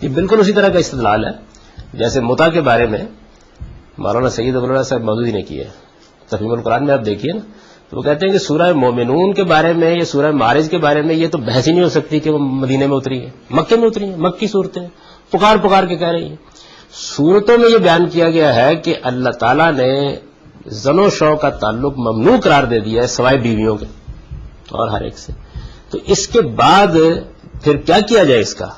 یہ بالکل اسی طرح کا استدلال ہے جیسے متع کے بارے میں مولانا سید ابو اللہ صاحب مودودی نے کیا ہے. تفہیم القرآن میں آپ دیکھیے نا، تو وہ کہتے ہیں کہ سورہ مومنون کے بارے میں یا سورہ معارج کے بارے میں یہ تو بحث ہی نہیں ہو سکتی کہ وہ مدینے میں اتری ہے، مکے میں اتری ہیں، مکی صورتیں پکار کے کہہ رہی ہیں. صورتوں میں یہ بیان کیا گیا ہے کہ اللہ تعالیٰ نے زن و شو کا تعلق ممنوع قرار دے دیا ہے سوائے بیویوں کے اور ہر ایک سے. تو اس کے بعد پھر کیا کیا جائے اس کا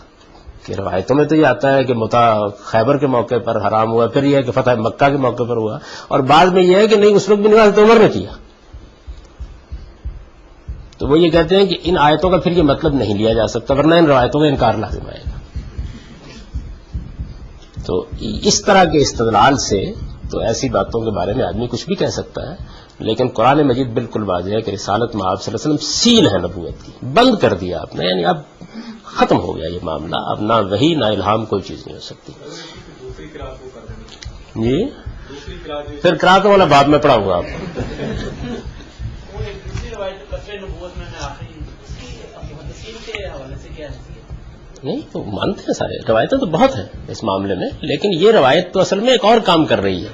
کہ روایتوں میں تو یہ آتا ہے کہ متع خیبر کے موقع پر حرام ہوا، پھر یہ ہے کہ فتح مکہ کے موقع پر ہوا، اور بعد میں یہ ہے کہ نہیں اس وقت بھی نہیں حضرت عمر نے کیا. تو وہ یہ کہتے ہیں کہ ان آیتوں کا پھر یہ مطلب نہیں لیا جا سکتا، ورنہ ان روایتوں کا انکار لازم آئے گا. تو اس طرح کے استدلال سے تو ایسی باتوں کے بارے میں آدمی کچھ بھی کہہ سکتا ہے، لیکن قرآن مجید بالکل واضح ہے کہ رسالت میں آپ صلی اللہ علیہ وسلم سیل ہے نبوت کی، بند کر دیا آپ نے، یعنی اب ختم ہو گیا یہ معاملہ، اب نہ وحی نہ الہام کوئی چیز نہیں ہو سکتی. جی پھر قرات والا باب میں پڑھاؤں گا آپ کو. نہیں تو مانتے ہیں سارے، روایتیں تو بہت ہیں اس معاملے میں، لیکن یہ روایت تو اصل میں ایک اور کام کر رہی ہے.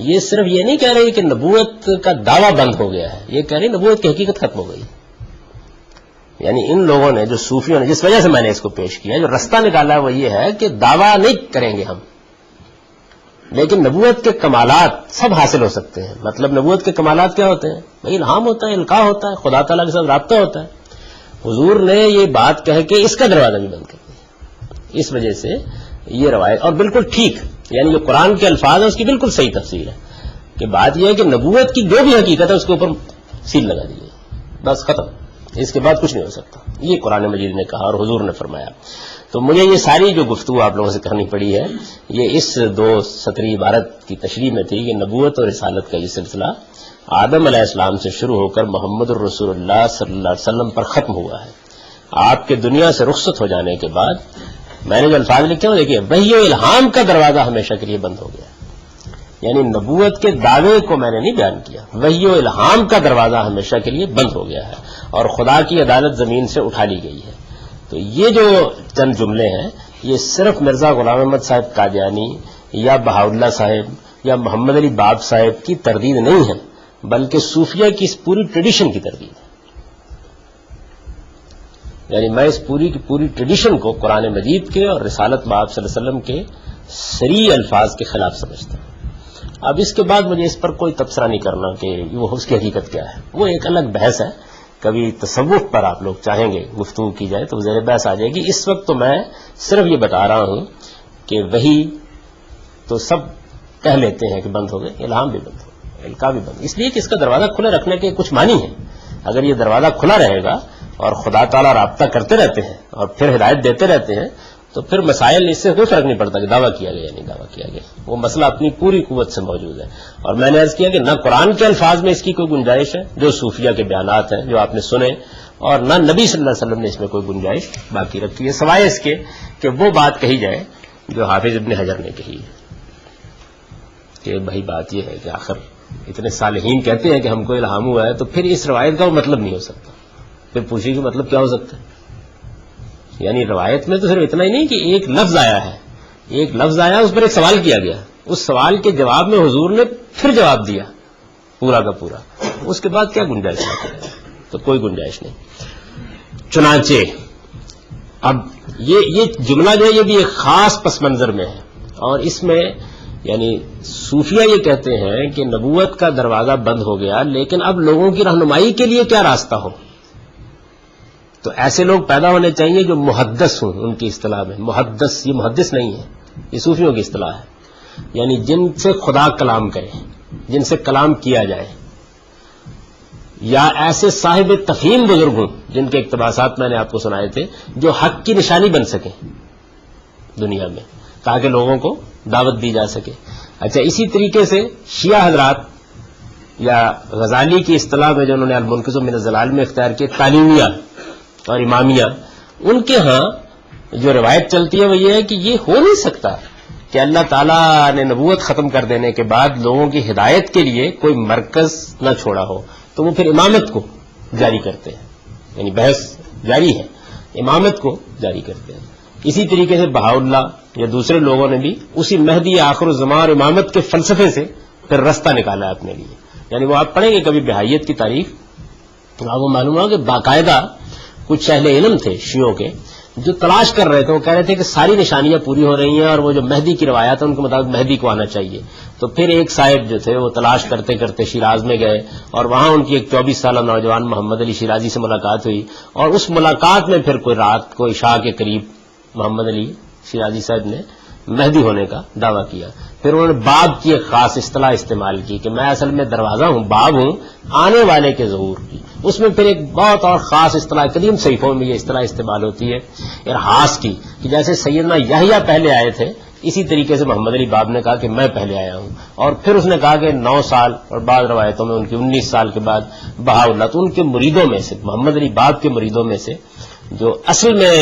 یہ صرف یہ نہیں کہہ رہی کہ نبوت کا دعویٰ بند ہو گیا ہے، یہ کہہ رہی نبوت کی حقیقت ختم ہو گئی. یعنی ان لوگوں نے جو صوفیوں نے جس وجہ سے میں نے اس کو پیش کیا، جو رستہ نکالا ہے وہ یہ ہے کہ دعویٰ نہیں کریں گے ہم، لیکن نبوت کے کمالات سب حاصل ہو سکتے ہیں. مطلب نبوت کے کمالات کیا ہوتے ہیں؟ بھائی الہام ہوتا ہے، القاء ہوتا ہے، خدا تعالیٰ کے ساتھ رابطہ ہوتا ہے. حضور نے یہ بات کہہ کے اس کا دروازہ بھی بند کر دیا. اس وجہ سے یہ روایت اور بالکل ٹھیک، یعنی جو قرآن کے الفاظ ہیں اس کی بالکل صحیح تفسیر ہے کہ بات یہ ہے کہ نبوت کی جو بھی حقیقت ہے اس کے اوپر سیل لگا دی گئی، بس ختم، اس کے بعد کچھ نہیں ہو سکتا. یہ قرآن مجید نے کہا اور حضور نے فرمایا. تو مجھے یہ ساری جو گفتگو آپ لوگوں سے کرنی پڑی ہے یہ اس 2 سطری عبارت کی تشریح میں تھی کہ نبوت اور رسالت کا یہ سلسلہ آدم علیہ السلام سے شروع ہو کر محمد الرسول اللہ صلی اللہ علیہ وسلم پر ختم ہوا ہے. آپ کے دنیا سے رخصت ہو جانے کے بعد میں نے جو الفاظ لکھے ہیں دیکھیے، وحی و الہام کا دروازہ ہمیشہ کے لیے بند ہو گیا. یعنی نبوت کے دعوے کو میں نے نہیں بیان کیا، وحی و الہام کا دروازہ ہمیشہ کے لیے بند ہو گیا ہے اور خدا کی عدالت زمین سے اٹھا لی گئی ہے. تو یہ جو چند جملے ہیں یہ صرف مرزا غلام احمد صاحب قادیانی یا بہاءاللہ صاحب یا محمد علی باب صاحب کی تردید نہیں ہے، بلکہ صوفیہ کی اس پوری ٹریڈیشن کی تردید ہے. یعنی میں اس پوری کی پوری ٹریڈیشن کو قرآن مجید کے اور رسالت باب صلی اللہ علیہ وسلم کے صریح الفاظ کے خلاف سمجھتا ہوں. اب اس کے بعد مجھے اس پر کوئی تبصرہ نہیں کرنا کہ وہ اس کی حقیقت کیا ہے، وہ ایک الگ بحث ہے. کبھی تصوف پر آپ لوگ چاہیں گے گفتگو کی جائے تو زیر بحث آ جائے گی. اس وقت تو میں صرف یہ بتا رہا ہوں کہ وہی تو سب کہہ لیتے ہیں کہ بند ہو گئے، الہام بھی بند ہو گئے، القاء بھی بند، اس لیے کہ اس کا دروازہ کھلا رکھنے کے کچھ معنی ہے. اگر یہ دروازہ کھلا رہے گا اور خدا تعالیٰ رابطہ کرتے رہتے ہیں اور پھر ہدایت دیتے رہتے ہیں تو پھر مسائل اس سے کوئی فرق نہیں پڑتا کہ دعویٰ کیا گیا یا نہیں دعویٰ کیا گیا، وہ مسئلہ اپنی پوری قوت سے موجود ہے. اور میں نے عرض کیا کہ نہ قرآن کے الفاظ میں اس کی کوئی گنجائش ہے جو صوفیہ کے بیانات ہیں جو آپ نے سنے، اور نہ نبی صلی اللہ علیہ وسلم نے اس میں کوئی گنجائش باقی رکھی ہے سوائے اس کے کہ وہ بات کہی جائے جو حافظ ابن حجر نے کہی ہے کہ بھائی بات یہ ہے کہ آخر اتنے صالحین کہتے ہیں کہ ہم کو الہام ہوا ہے، تو پھر اس روایت کا وہ مطلب نہیں ہو سکتا. پھر پوچھیے کہ مطلب کیا ہو سکتا ہے. یعنی روایت میں تو صرف اتنا ہی نہیں کہ ایک لفظ آیا ہے، ایک لفظ آیا اس پر ایک سوال کیا گیا، اس سوال کے جواب میں حضور نے پھر جواب دیا پورا کا پورا، اس کے بعد کیا گنجائش ہے؟ تو کوئی گنجائش نہیں. چنانچہ اب یہ جملہ جو ہے یہ بھی ایک خاص پس منظر میں ہے، اور اس میں یعنی صوفیہ یہ کہتے ہیں کہ نبوت کا دروازہ بند ہو گیا، لیکن اب لوگوں کی رہنمائی کے لیے کیا راستہ ہو. تو ایسے لوگ پیدا ہونے چاہیے جو محدث ہوں. ان کی اصطلاح میں محدث، یہ محدث نہیں ہے، یہ صوفیوں کی اصطلاح ہے. یعنی جن سے خدا کلام کرے، جن سے کلام کیا جائے، یا ایسے صاحب تفہیم بزرگ ہوں جن کے اقتباسات میں نے آپ کو سنائے تھے، جو حق کی نشانی بن سکیں دنیا میں تاکہ لوگوں کو دعوت دی جا سکے. اچھا، اسی طریقے سے شیعہ حضرات یا غزالی کی اصطلاح میں جو انہوں نے المنقذ من الضلال میں اختیار کیے تعلیمیہ اور امامیہ، ان کے ہاں جو روایت چلتی ہے وہ یہ ہے کہ یہ ہو نہیں سکتا کہ اللہ تعالیٰ نے نبوت ختم کر دینے کے بعد لوگوں کی ہدایت کے لیے کوئی مرکز نہ چھوڑا ہو، تو وہ پھر امامت کو جاری کرتے ہیں. یعنی بحث جاری ہے، امامت کو جاری کرتے ہیں. اسی طریقے سے بہاؤاللہ یا دوسرے لوگوں نے بھی اسی مہدی آخر الزمان اور امامت کے فلسفے سے پھر رستہ نکالا ہے اپنے لیے. یعنی وہ آپ پڑھیں گے کبھی بہائیت کی تاریخ، آپ کو معلوم ہوا کہ باقاعدہ کچھ اہل علم تھے شیعوں کے جو تلاش کر رہے تھے. وہ کہہ رہے تھے کہ ساری نشانیاں پوری ہو رہی ہیں اور وہ جو مہدی کی روایات ہیں ان کے مطابق مہدی کو آنا چاہیے. تو پھر ایک صاحب جو تھے وہ تلاش کرتے کرتے شیراز میں گئے اور وہاں ان کی ایک 24 سالہ نوجوان محمد علی شیرازی سے ملاقات ہوئی، اور اس ملاقات میں پھر کوئی رات کو عشاء کے قریب محمد علی شیرازی صاحب نے مہدی ہونے کا دعویٰ کیا. پھر انہوں نے باب کی ایک خاص اصطلاح استعمال کی کہ میں اصل میں دروازہ ہوں، باب ہوں آنے والے کے ظہور کی. اس میں پھر ایک بہت اور خاص اصطلاح، قدیم صحیفوں میں یہ اصطلاح استعمال ہوتی ہے ارحاس کی، کہ جیسے سیدنا یحییٰ پہلے آئے تھے اسی طریقے سے محمد علی باب نے کہا کہ میں پہلے آیا ہوں. اور پھر اس نے کہا کہ 9 سال اور بعض روایتوں میں ان کی 19 سال کے بعد بہاؤاللہ. تو ان کے مریدوں میں سے، محمد علی باب کے مریدوں میں سے جو اصل میں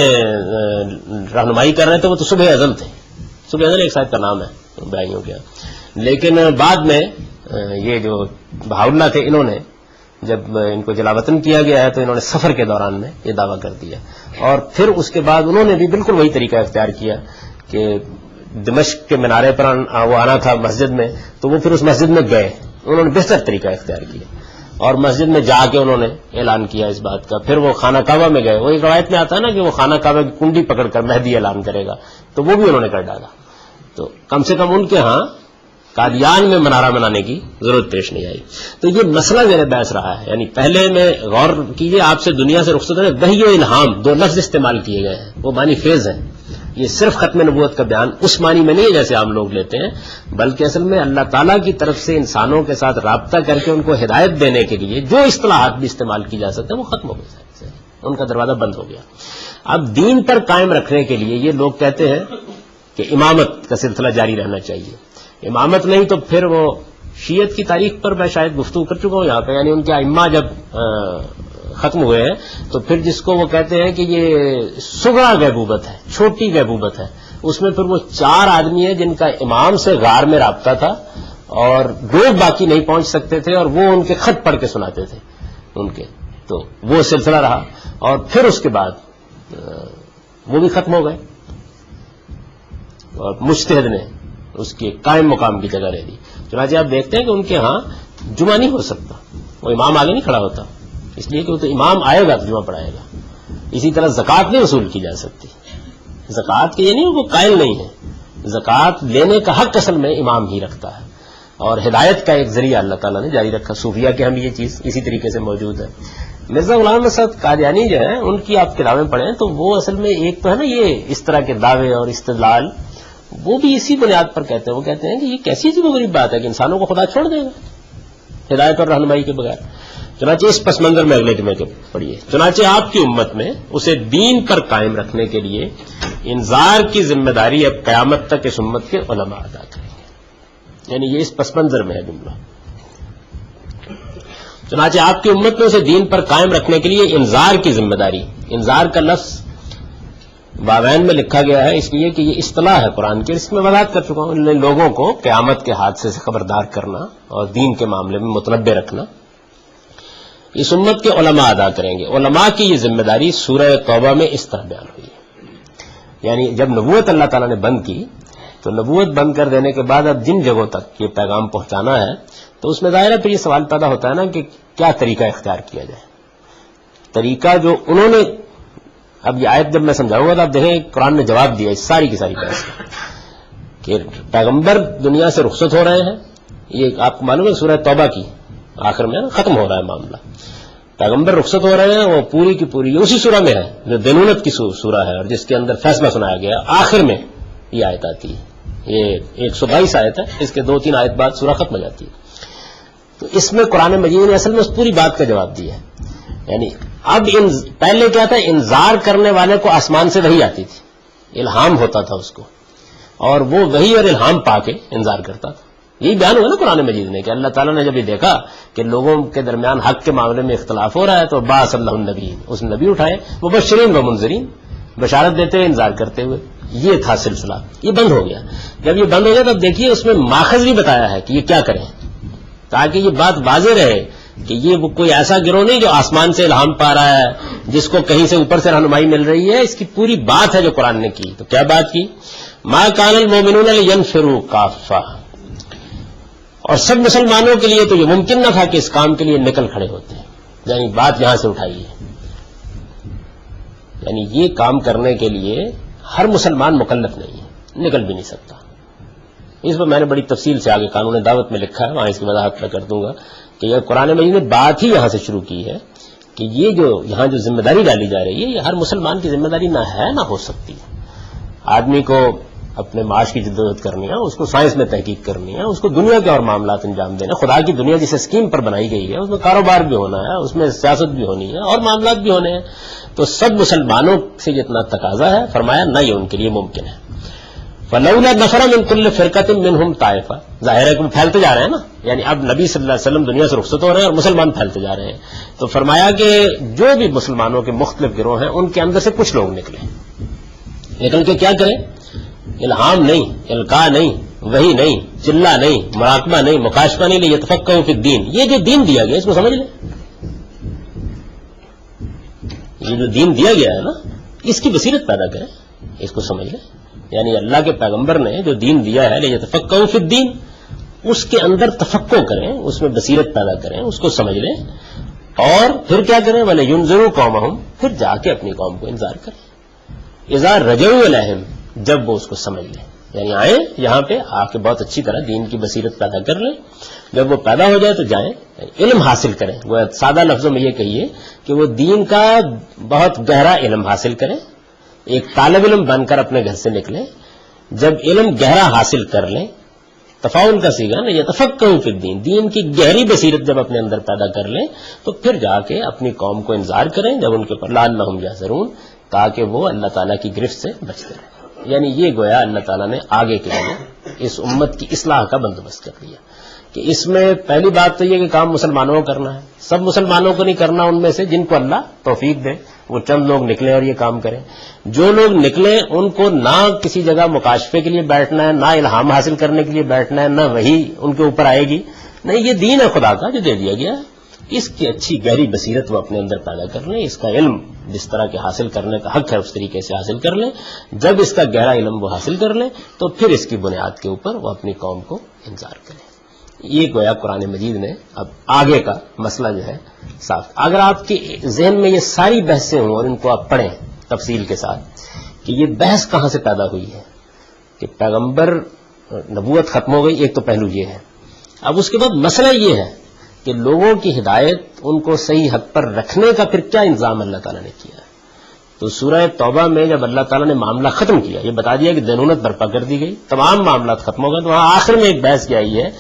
رہنمائی کر رہے تھے وہ تو صبح ازل تھے. صبح ازل ایک صاحب کا نام ہے بھائیوں کیا، لیکن بعد میں یہ جو بہاؤاللہ تھے انہوں نے جب ان کو جلاوطن کیا گیا ہے تو انہوں نے سفر کے دوران میں یہ دعویٰ کر دیا. اور پھر اس کے بعد انہوں نے بھی بالکل وہی طریقہ اختیار کیا کہ دمشق کے منارے پر وہ آنا تھا مسجد میں، تو وہ پھر اس مسجد میں گئے. انہوں نے بہتر طریقہ اختیار کیا اور مسجد میں جا کے انہوں نے اعلان کیا اس بات کا. پھر وہ خانہ کعبہ میں گئے. وہ ایک روایت میں آتا ہے نا کہ وہ خانہ کعبہ کی کنڈی پکڑ کر مہدی اعلان کرے گا، تو وہ بھی انہوں نے کر ڈالا. تو کم سے کم ان کے ہاں قادیان میں منارہ بنانے کی ضرورت پیش نہیں آئی. تو یہ مسئلہ میرے بحث رہا ہے. یعنی پہلے میں غور کیجیے، آپ سے دنیا سے رخصت ہونے وحی و الہام 2 لفظ استعمال کیے گئے ہیں، وہ معنی خیز ہیں. یہ صرف ختم نبوت کا بیان اس معنی میں نہیں ہے جیسے عام لوگ لیتے ہیں، بلکہ اصل میں اللہ تعالیٰ کی طرف سے انسانوں کے ساتھ رابطہ کر کے ان کو ہدایت دینے کے لیے جو اصطلاحات بھی استعمال کی جا سکتے ہیں وہ ختم ہو گئے، ان کا دروازہ بند ہو گیا. اب دین پر قائم رکھنے کے لیے یہ لوگ کہتے ہیں کہ امامت کا سلسلہ جاری رہنا چاہیے. امامت نہیں تو پھر وہ شیعت کی تاریخ پر میں شاید گفتگو کر چکا ہوں یہاں پہ. یعنی ان کے ائمہ جب ختم ہوئے ہیں تو پھر جس کو وہ کہتے ہیں کہ یہ صغرا غیبوبت ہے، چھوٹی غیبوبت ہے، اس میں پھر وہ 4 آدمی ہیں جن کا امام سے غار میں رابطہ تھا اور لوگ باقی نہیں پہنچ سکتے تھے اور وہ ان کے خط پڑھ کے سناتے تھے ان کے. تو وہ سلسلہ رہا اور پھر اس کے بعد وہ بھی ختم ہو گئے اور مجتہد نے اس کے قائم مقام کی جگہ لے لی. چنانچہ آپ دیکھتے ہیں کہ ان کے ہاں جمعہ نہیں ہو سکتا، وہ امام آگے نہیں کھڑا ہوتا، اس لیے کہ وہ تو امام آئے گا تو جمعہ پڑھائے گا. اسی طرح زکوٰۃ نہیں وصول کی جا سکتی. زکوٰۃ کے یہ نہیں وہ قائل نہیں ہے، زکوٰۃ لینے کا حق اصل میں امام ہی رکھتا ہے اور ہدایت کا ایک ذریعہ اللہ تعالیٰ نے جاری رکھا. صوفیہ کے ہم یہ چیز اسی طریقے سے موجود ہے. مرزا غلام احمد قادیانی جو ہیں ان کی آپ کتابیں پڑھیں تو وہ اصل میں ایک تو ہے نا یہ اس طرح کے دعوے اور استدلال وہ بھی اسی بنیاد پر کہتے ہیں. وہ کہتے ہیں کہ یہ کیسی عجیب و غریب بات ہے کہ انسانوں کو خدا چھوڑ دے گا ہدایت اور رہنمائی کے بغیر. چنانچہ اس پس منظر میں اگلے جمعے کے پڑھیے. چنانچہ آپ کی امت میں اسے دین پر قائم رکھنے کے لیے انذار کی ذمہ داری اب قیامت تک اس امت کے علماء ادا کریں گے. یعنی یہ اس پس منظر میں ہے جملہ. چنانچہ آپ کی امت میں اسے دین پر قائم رکھنے کے لیے انذار کی ذمہ داری. انذار کا لفظ بابین میں لکھا گیا ہے اس لیے کہ یہ اصطلاح ہے قرآن کی. اس میں وضاحت کر چکا ہوں لوگوں کو قیامت کے حادثے سے خبردار کرنا اور دین کے معاملے میں متنبع رکھنا اس امت کے علماء ادا کریں گے. علماء کی یہ ذمہ داری سورہ توبہ میں اس طرح بیان ہوئی ہے. یعنی جب نبوت اللہ تعالیٰ نے بند کی تو نبوت بند کر دینے کے بعد اب جن جگہوں تک یہ پیغام پہنچانا ہے تو اس میں ظاہر ہے پھر یہ سوال پیدا ہوتا ہے نا کہ کیا طریقہ اختیار کیا جائے. طریقہ جو انہوں نے اب یہ آیت جب میں سمجھاؤں گا تو آپ دیکھیں قرآن نے جواب دیا اس ساری کی ساری بحث کہ پیغمبر دنیا سے رخصت ہو رہے ہیں. یہ آپ کو معلوم ہے سورہ توبہ کی آخر میں ختم ہو رہا ہے معاملہ. پیغمبر رخصت ہو رہے ہیں وہ پوری کی پوری اسی سورہ میں ہے جو دینونت کی سورہ ہے اور جس کے اندر فیصلہ سنایا گیا. آخر میں یہ آیت آتی ہے، یہ 122 آیت ہے، اس کے 2-3 آیت بعد سورہ ختم ہو جاتی ہے. تو اس میں قرآن مجید نے اصل میں اس پوری بات کا جواب دیا ہے. یعنی اب پہلے کیا تھا، انذار کرنے والے کو آسمان سے وحی آتی تھی، الہام ہوتا تھا اس کو اور وہ وحی اور الہام پا کے انذار کرتا تھا. یہی بیان ہوا نا قرآن مجید میں کہ اللہ تعالیٰ نے جب یہ دیکھا کہ لوگوں کے درمیان حق کے معاملے میں اختلاف ہو رہا ہے تو بعث اللہ النبی، اس نبی اٹھائے مبشرین و منذرین، بشارت دیتے ہوئے انذار کرتے ہوئے. یہ تھا سلسلہ. یہ بند ہو گیا. جب یہ بند ہو گیا تب دیکھیے اس میں ماخذ بھی بتایا ہے کہ یہ کیا کریں تاکہ یہ بات واضح رہے کہ یہ وہ کوئی ایسا گروہ نہیں جو آسمان سے الہام پا رہا ہے، جس کو کہیں سے اوپر سے رہنمائی مل رہی ہے. اس کی پوری بات ہے جو قرآن نے کی. تو کیا بات کی؟ ما کان المؤمنون لینفروا کافہ، اور سب مسلمانوں کے لیے تو یہ ممکن نہ تھا کہ اس کام کے لیے نکل کھڑے ہوتے ہیں. یعنی بات یہاں سے اٹھائی ہے، یعنی یہ کام کرنے کے لیے ہر مسلمان مکلف نہیں ہے، نکل بھی نہیں سکتا. اس پر میں نے بڑی تفصیل سے آگے قانون دعوت میں لکھا ہے، وہاں اس کی وضاحت میں کر دوں گا کہ یہ قرآن مجید نے بات ہی یہاں سے شروع کی ہے کہ یہ جو یہاں جو ذمہ داری ڈالی جا رہی ہے یہ ہر مسلمان کی ذمہ داری نہ ہے نہ ہو سکتی ہے. آدمی کو اپنے معاش کی جدوجہد کرنی ہے، اس کو سائنس میں تحقیق کرنی ہے، اس کو دنیا کے اور معاملات انجام دینا. خدا کی دنیا جس اسکیم پر بنائی گئی ہے اس میں کاروبار بھی ہونا ہے، اس میں سیاست بھی ہونی ہے اور معاملات بھی ہونے ہیں. تو سب مسلمانوں سے جتنا تقاضا ہے، فرمایا نہ یہ ان کے لیے ممکن ہے. فلولا نفر من كل فرقة منهم طائفہ، ظاہر ہے کہ وہ پھیلتے جا رہے ہیں نا، یعنی اب نبی صلی اللہ علیہ وسلم دنیا سے رخصت ہو رہے ہیں اور مسلمان پھیلتے جا رہے ہیں. تو فرمایا کہ جو بھی مسلمانوں کے مختلف گروہ ہیں ان کے اندر سے کچھ لوگ نکلے. نکل کے کیا کریں؟ الہام نہیں، القاء نہیں، وحی نہیں، چلہ نہیں، مراقبہ نہیں، مکاشفہ نہیں، لیتفقہوا فی الدین. یہ جو دین دیا گیا اس کو سمجھ لیں، یہ جو دین دیا گیا ہے نا اس کی بصیرت پیدا کریں، اس کو سمجھ لیں. یعنی اللہ کے پیغمبر نے جو دین دیا ہے لیتفقہوا فی الدین، اس کے اندر تفقہ کریں، اس میں بصیرت پیدا کریں، اس کو سمجھ لیں. اور پھر کیا کریں؟ وَلْيُنذِرُوا قَوْمَهُمْ، پھر جا کے اپنی قوم کو انذار کریں. اذا رجعوا الیہم، جب وہ اس کو سمجھ لیں، یعنی آئیں یہاں پہ آ کے بہت اچھی طرح دین کی بصیرت پیدا کر لیں. جب وہ پیدا ہو جائے تو جائیں علم حاصل کریں. وہ سادہ لفظوں میں یہ کہیے کہ وہ دین کا بہت گہرا علم حاصل کریں، ایک طالب علم بن کر اپنے گھر سے نکلیں. جب علم گہرا حاصل کر لیں، تفاعل کا صیغہ نا، یتفقہوا فی الدین، دین کی گہری بصیرت جب اپنے اندر پیدا کر لیں تو پھر جا کے اپنی قوم کو انذار کریں جب ان کے اوپر لعلہم یحذرون، تاکہ وہ اللہ تعالیٰ کی گرفت سے بچتے رہیں. یعنی یہ گویا اللہ تعالیٰ نے آگے کے لیے اس امت کی اصلاح کا بندوبست کر دیا کہ اس میں پہلی بات تو یہ کہ کام مسلمانوں کو کرنا ہے. سب مسلمانوں کو نہیں کرنا، ان میں سے جن کو اللہ توفیق دے وہ چند لوگ نکلیں اور یہ کام کریں. جو لوگ نکلیں ان کو نہ کسی جگہ مکاشفے کے لیے بیٹھنا ہے، نہ الہام حاصل کرنے کے لیے بیٹھنا ہے، نہ وہی ان کے اوپر آئے گی. نہیں، یہ دین ہے خدا کا جو دے دیا گیا ہے، اس کی اچھی گہری بصیرت وہ اپنے اندر پیدا کر لیں. اس کا علم جس طرح کے حاصل کرنے کا حق ہے اس طریقے سے حاصل کر لیں. جب اس کا گہرا علم وہ حاصل کر لیں تو پھر اس کی بنیاد کے اوپر وہ اپنی قوم کو انذار کریں. یہ گویا قرآن مجید نے اب آگے کا مسئلہ جو ہے صاف. اگر آپ کے ذہن میں یہ ساری بحثیں ہوں اور ان کو آپ پڑھیں تفصیل کے ساتھ کہ یہ بحث کہاں سے پیدا ہوئی ہے کہ پیغمبر نبوت ختم ہو گئی، ایک تو پہلو یہ ہے. اب اس کے بعد مسئلہ یہ ہے کہ لوگوں کی ہدایت، ان کو صحیح حق پر رکھنے کا پھر کیا انتظام اللہ تعالیٰ نے کیا ہے. تو سورہ توبہ میں جب اللہ تعالیٰ نے معاملہ ختم کیا، یہ بتا دیا کہ دینونت برپا کر دی گئی، تمام معاملات ختم ہو گئے، تو وہاں آخر میں ایک بحث کیا آئی ہے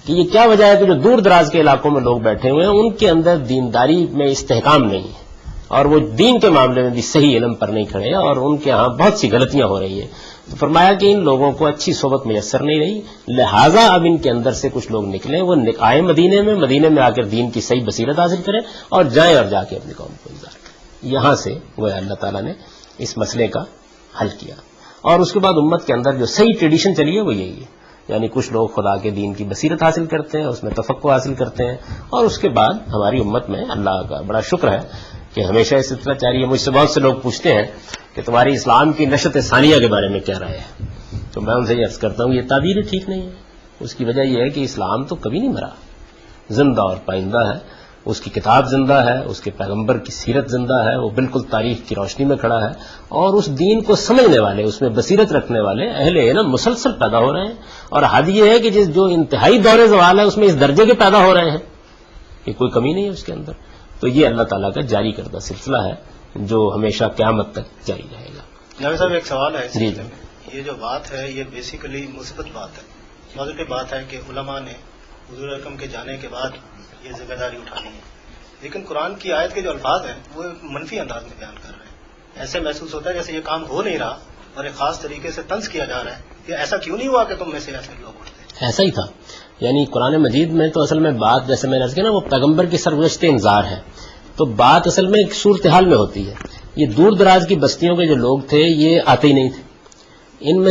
کہ یہ کیا وجہ ہے کہ جو دور دراز کے علاقوں میں لوگ بیٹھے ہوئے ہیں ان کے اندر دینداری میں استحکام نہیں ہے اور وہ دین کے معاملے میں بھی صحیح علم پر نہیں کھڑے اور ان کے ہاں بہت سی غلطیاں ہو رہی ہیں. تو فرمایا کہ ان لوگوں کو اچھی صحبت میسر نہیں رہی، لہٰذا اب ان کے اندر سے کچھ لوگ نکلیں، وہ آئے مدینے میں آ کر دین کی صحیح بصیرت حاصل کریں اور جائیں اور جا کے اپنی قوم کو انذار کریں. یہاں سے وہ اللہ تعالیٰ نے اس مسئلے کا حل کیا. اور اس کے بعد امت کے اندر جو صحیح ٹریڈیشن چلی ہے وہ یہی ہے، یعنی کچھ لوگ خدا کے دین کی بصیرت حاصل کرتے ہیں، اس میں تفقہ حاصل کرتے ہیں، اور اس کے بعد ہماری امت میں اللہ کا بڑا شکر ہے کہ ہمیشہ اس طرح جاری ہے. مجھ سے بہت سے لوگ پوچھتے ہیں کہ تمہاری اسلام کی نشت ثانیہ کے بارے میں کیا رائے ہے، تو میں ان سے یہ عرض کرتا ہوں یہ تعبیر ٹھیک نہیں ہے. اس کی وجہ یہ ہے کہ اسلام تو کبھی نہیں مرا، زندہ اور پائندہ ہے. اس کی کتاب زندہ ہے، اس کے پیغمبر کی سیرت زندہ ہے، وہ بالکل تاریخ کی روشنی میں کھڑا ہے، اور اس دین کو سمجھنے والے، اس میں بصیرت رکھنے والے اہل علم مسلسل پیدا ہو رہے ہیں. اور حد یہ ہے کہ جو انتہائی دور زوال ہے اس میں اس درجے کے پیدا ہو رہے ہیں کہ کوئی کمی نہیں ہے اس کے اندر. تو یہ اللہ تعالیٰ کا جاری کردہ سلسلہ ہے جو ہمیشہ قیامت تک جاری رہے گا. نبی صاحب ایک سوال ہے جی. یہ جو بات ہے یہ بیسیکلی مثبت بات ہے، پازیٹو بات ہے کہ علماء نے حضور اکرم کے جانے کے بعد یہ ذمہ داری اٹھانی ہے، لیکن قرآن کی آیت کے جو الفاظ ہیں وہ منفی انداز میں بیان کر رہے ہیں. ایسے محسوس ہوتا ہے جیسے یہ کام ہو نہیں رہا اور ایک خاص طریقے سے طنز کیا جا رہا ہے کہ ایسا کیوں نہیں ہوا کہ تم میں سے ایسے لوگ اٹھتے. ایسا ہی تھا، یعنی قرآن مجید میں تو اصل میں بات جیسے میں نے عرض کیا نا وہ پیغمبر کی سرگزشت انذار ہے، تو بات اصل میں ایک صورتحال میں ہوتی ہے. یہ دور دراز کی بستیوں کے جو لوگ تھے یہ آتے ہی نہیں تھے، ان میں